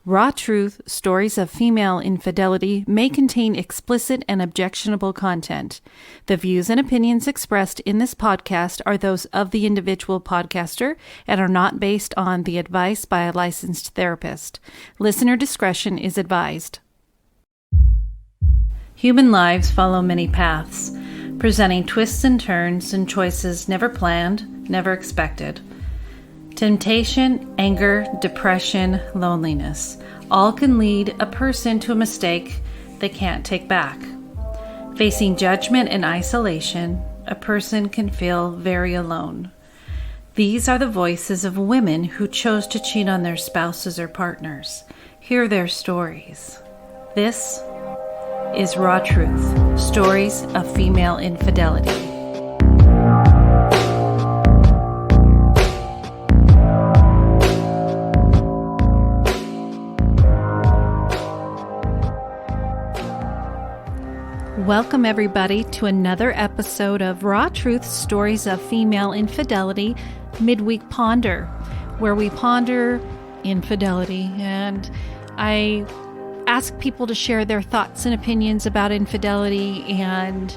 Raw Truth, Stories of Female Infidelity may contain explicit and objectionable content. The views and opinions expressed in this podcast are those of the individual podcaster and are not based on the advice by a licensed therapist. Listener discretion is advised. Human lives follow many paths, presenting twists and turns and choices never planned, never expected. Temptation, anger, depression, loneliness, all can lead a person to a mistake they can't take back. Facing judgment and isolation, a person can feel very alone. These are the voices of women who chose to cheat on their spouses or partners. Hear their stories. This is Raw Truth, Stories of Female Infidelity. Welcome, everybody, to another episode of Raw Truth, Stories of Female Infidelity, Midweek Ponder, where we ponder infidelity. And I ask people to share their thoughts and opinions about infidelity and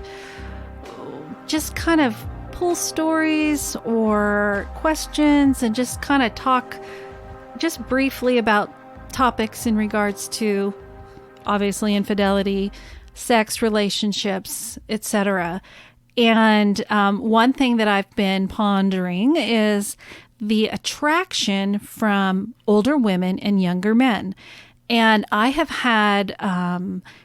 just kind of pull stories or questions and just kind of talk just briefly about topics in regards to, obviously, infidelity, sex, relationships, etc. And one thing that I've been pondering is the attraction from older women and younger men. And I have had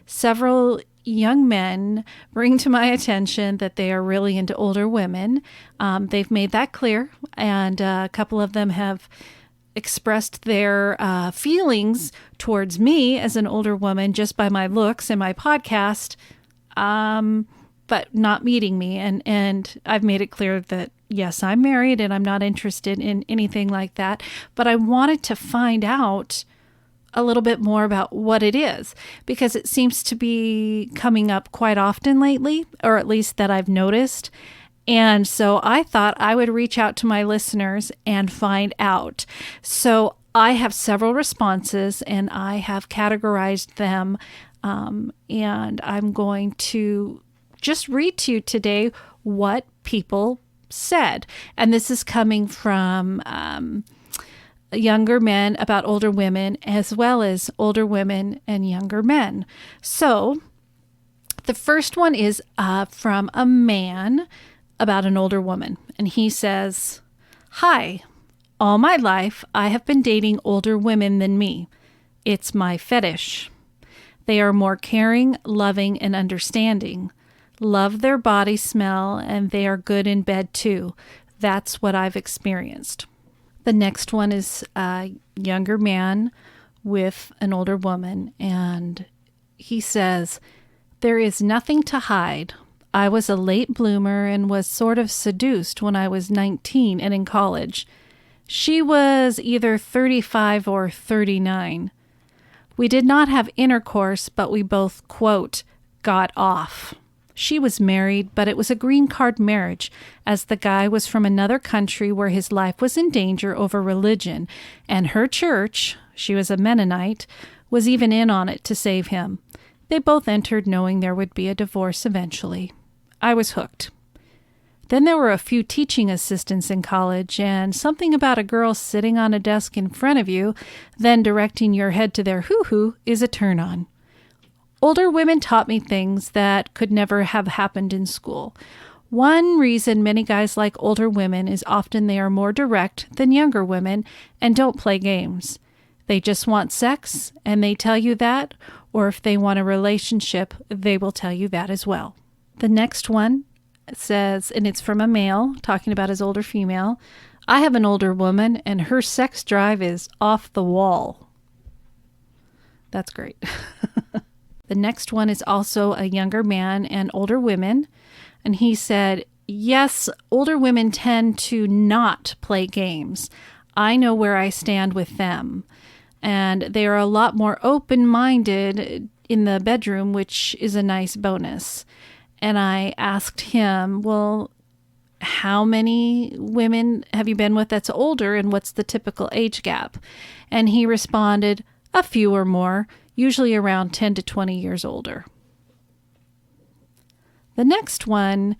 several young men bring to my attention that they are really into older women. They've made that clear, and a couple of them have expressed their feelings towards me as an older woman just by my looks and my podcast, but not meeting me. And I've made it clear that, yes, I'm married and I'm not interested in anything like that. But I wanted to find out a little bit more about what it is, because it seems to be coming up quite often lately, or at least that I've noticed. And so I thought I would reach out to my listeners and find out. So I have several responses and I have categorized them. And I'm going to just read to you today what people said. And this is coming from younger men about older women, as well as older women and younger men. So the first one is from a man about an older woman. And he says, "Hi, all my life I have been dating older women than me. It's my fetish. They are more caring, loving, and understanding. Love their body smell, and they are good in bed too. That's what I've experienced." The next one is a younger man with an older woman. And he says, "There is nothing to hide. I was a late bloomer and was sort of seduced when I was 19 and in college. She was either 35 or 39. We did not have intercourse, but we both, quote, got off. She was married, but it was a green card marriage, as the guy was from another country where his life was in danger over religion, and her church, she was a Mennonite, was even in on it to save him. They both entered knowing there would be a divorce eventually. I was hooked. Then there were a few teaching assistants in college, and something about a girl sitting on a desk in front of you, then directing your head to their hoo-hoo is a turn-on. Older women taught me things that could never have happened in school. One reason many guys like older women is often they are more direct than younger women and don't play games. They just want sex, and they tell you that, or if they want a relationship, they will tell you that as well." The next one says, and it's from a male talking about his older female, "I have an older woman and her sex drive is off the wall." That's great. The next one is also a younger man and older women. And he said, "Yes, older women tend to not play games. I know where I stand with them. And they are a lot more open-minded in the bedroom, which is a nice bonus." And I asked him, "Well, how many women have you been with that's older, and what's the typical age gap?" And he responded, a few or more, usually around 10 to 20 years older. The next one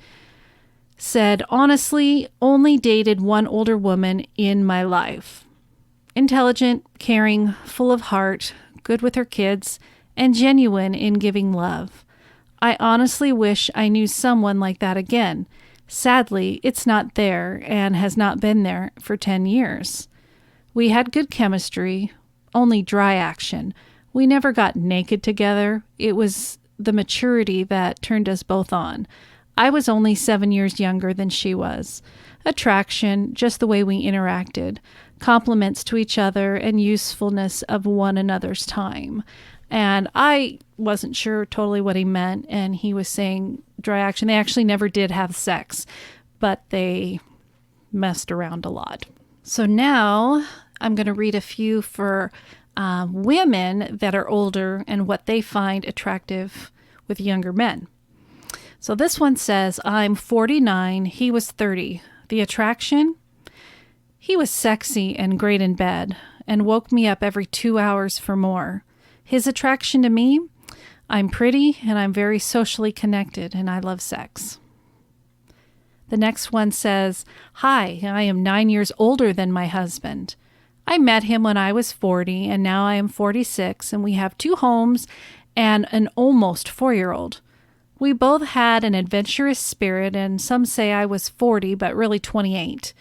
said, honestly, only dated one older woman in my life. Intelligent, caring, full of heart, good with her kids, and genuine in giving love. I honestly wish I knew someone like that again. Sadly, it's not there and has not been there for 10 years. We had good chemistry, only dry action. We never got naked together. It was the maturity that turned us both on. I was only 7 years younger than she was. Attraction, just the way we interacted, compliments to each other, and usefulness of one another's time. And I wasn't sure totally what he meant, and he was saying dry action. They actually never did have sex, but they messed around a lot. So now I'm going to read a few for women that are older and what they find attractive with younger men. So this one says, I'm 49, he was 30. The attraction? He was sexy and great in bed and woke me up every 2 hours for more. His attraction to me? I'm pretty and I'm very socially connected and I love sex. The next one says, hi, I am 9 years older than my husband. I met him when I was 40 and now I am 46 and we have 2 homes and an almost 4-year-old. We both had an adventurous spirit, and some say I was 40, but really 28.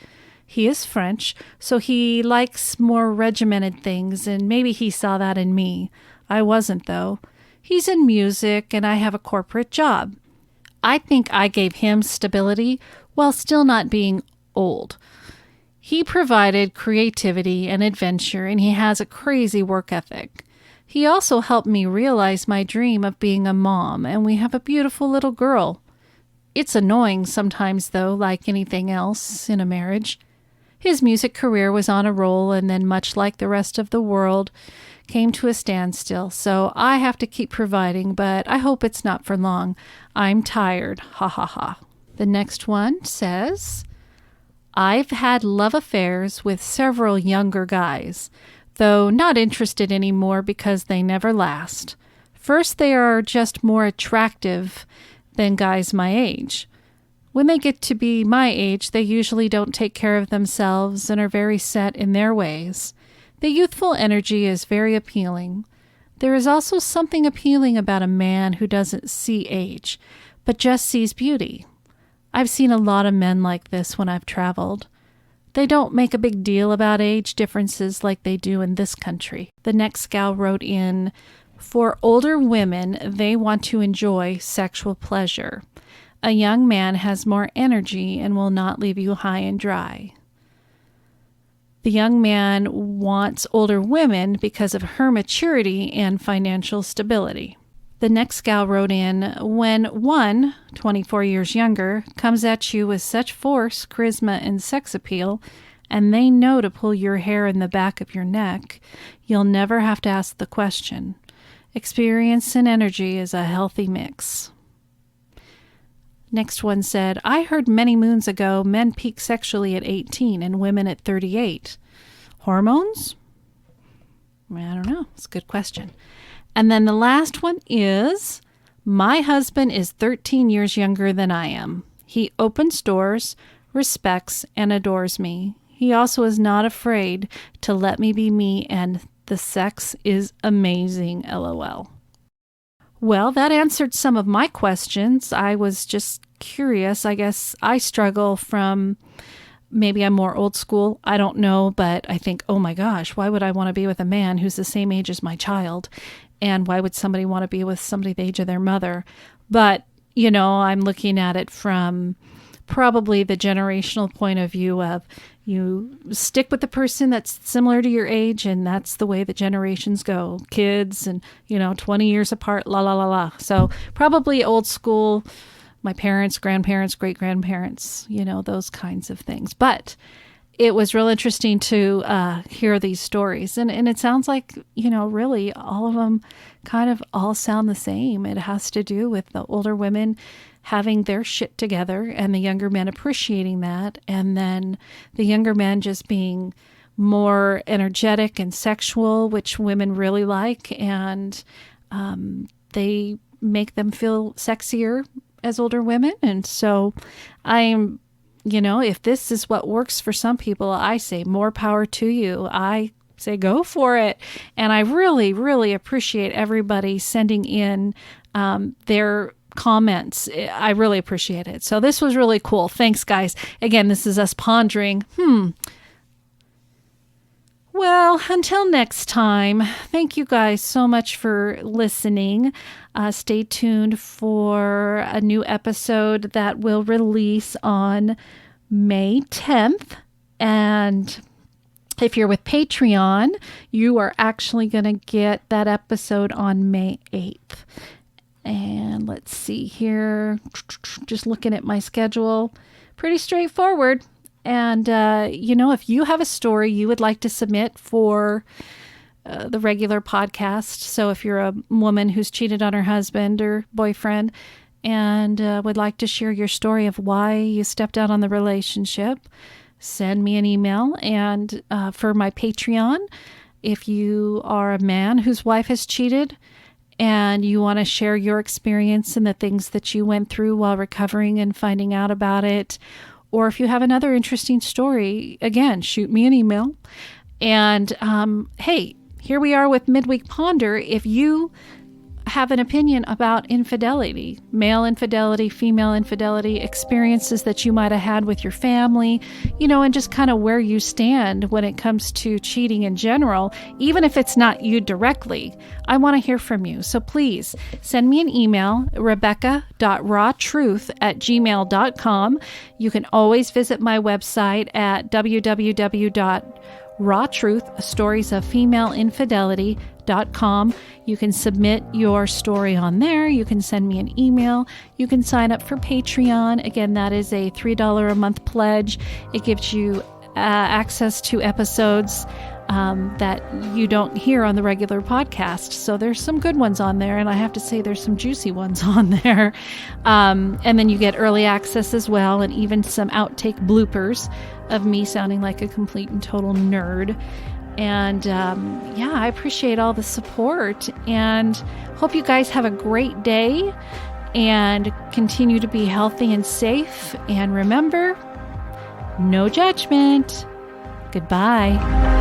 He is French, so he likes more regimented things, and maybe he saw that in me. I wasn't, though. He's in music, and I have a corporate job. I think I gave him stability while still not being old. He provided creativity and adventure, and he has a crazy work ethic. He also helped me realize my dream of being a mom, and we have a beautiful little girl. It's annoying sometimes, though, like anything else in a marriage. His music career was on a roll, and then, much like the rest of the world, came to a standstill. So I have to keep providing, but I hope it's not for long. I'm tired. Ha ha ha. The next one says, I've had love affairs with several younger guys, though not interested anymore because they never last. First, they are just more attractive than guys my age. When they get to be my age, they usually don't take care of themselves and are very set in their ways. The youthful energy is very appealing. There is also something appealing about a man who doesn't see age, but just sees beauty. I've seen a lot of men like this when I've traveled. They don't make a big deal about age differences like they do in this country. The next gal wrote in, for older women, they want to enjoy sexual pleasure. A young man has more energy and will not leave you high and dry. The young man wants older women because of her maturity and financial stability. The next gal wrote in, when one, 24 years younger, comes at you with such force, charisma, and sex appeal, and they know to pull your hair in the back of your neck, you'll never have to ask the question. Experience and energy is a healthy mix. Next one said, I heard many moons ago men peak sexually at 18 and women at 38. Hormones? I don't know. It's a good question. And then the last one is, my husband is 13 years younger than I am. He opens doors, respects, and adores me. He also is not afraid to let me be me, and the sex is amazing, LOL. Well, that answered some of my questions. I was just curious. I guess I struggle from, maybe I'm more old school. I don't know, but I think, oh my gosh, why would I want to be with a man who's the same age as my child? And why would somebody want to be with somebody the age of their mother? But, I'm looking at it from probably the generational point of view of you stick with the person that's similar to your age, and that's the way the generations go. Kids and, 20 years apart, la, la, la, la. So probably old school, my parents, grandparents, great-grandparents, those kinds of things. But it was real interesting to hear these stories. And it sounds like, really all of them kind of all sound the same. It has to do with the older women having their shit together and the younger men appreciating that. And then the younger men just being more energetic and sexual, which women really like, and they make them feel sexier as older women. And so I'm, if this is what works for some people, I say more power to you. I say go for it. And I really, really appreciate everybody sending in their comments. I really appreciate it. So this was really cool. Thanks, guys. Again, this is us pondering. Well, until next time, thank you guys so much for listening. Stay tuned for a new episode that will release on May 10th. And if you're with Patreon, you are actually going to get that episode on May 8th. And let's see here, just looking at my schedule, pretty straightforward. And, if you have a story you would like to submit for the regular podcast, so if you're a woman who's cheated on her husband or boyfriend and would like to share your story of why you stepped out on the relationship, send me an email. And for my Patreon, if you are a man whose wife has cheated and you want to share your experience and the things that you went through while recovering and finding out about it, or if you have another interesting story, again, shoot me an email. And hey, here we are with Midweek Ponder. If you have an opinion about infidelity, male infidelity, female infidelity, experiences that you might have had with your family, and just kind of where you stand when it comes to cheating in general, even if it's not you directly, I want to hear from you. So please send me an email, rebecca.rawtruth@gmail.com. You can always visit my website at www.rawtruth.storiesoffemaleinfidelity.com. You can submit your story on there. You can send me an email. You can sign up for Patreon. Again, that is a $3 a month pledge. It gives you access to episodes that you don't hear on the regular podcast. So there's some good ones on there, and I have to say there's some juicy ones on there. And then you get early access as well, and even some outtake bloopers of me sounding like a complete and total nerd. And I appreciate all the support, and hope you guys have a great day and continue to be healthy and safe. And remember, no judgment. Goodbye.